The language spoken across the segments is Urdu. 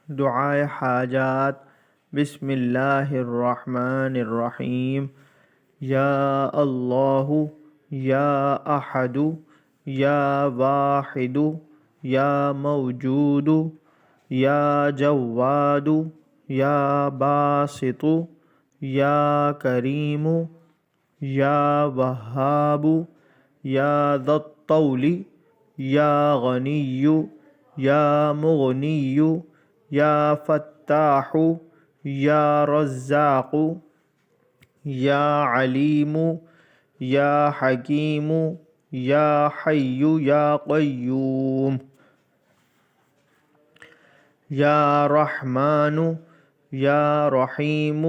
دعائے حاجات۔ بسم اللہ الرحمن الرحیم۔ یا اللہ، یا احد، یا واحد، یا موجود، یا جواد، یا باسط، یا کریم، یا وہاب، یا ذا الطول، یا غنی، یا مغنی، یا فتاح، یا رزاق، یا علیم، یا حکیم، یا حی یا قیوم، یا رحمن، یا رحیم،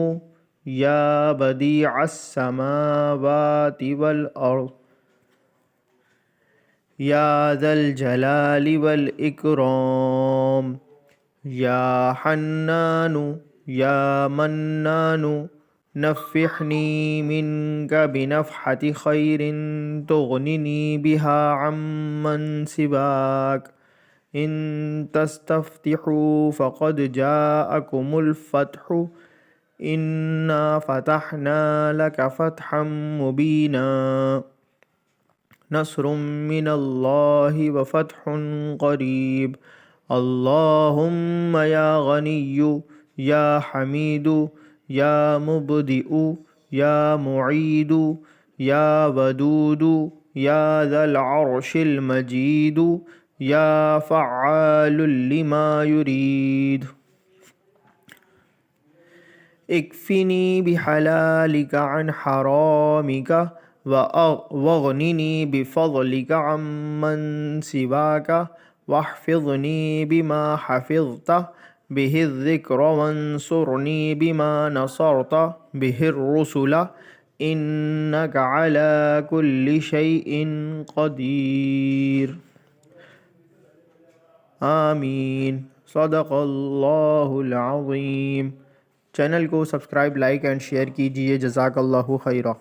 یا بدیع السماوات والارض، یا ذا الجلال والاکرام، یا حنان، یا منان، نفحنی منک بنفحة خیر تغننی بها عمن سواک، ان تستفتحوا فقد جاءکم الفتح، انا فتحنا لك فتحا مبینا، نصر من اللہ وفتح قریب، اللہم یا غنی، یا حمید، یا مبدئ، یا معید، یا ودود، یا ذا العرش المجید، یا فعال لما یرید، اکفنی بحلالک عن حرامک واغننی بفضلک عمن سواک، واحفظنی بما حفظت به الذکر، وانصرنی بما نصرت به الرسل، انک علی کل شیء قدیر۔ آمین۔ صدق اللہ العظیم۔ چینل کو سبسکرائب، لائک اینڈ شیئر کیجیے۔ جزاک اللہ خیرہ۔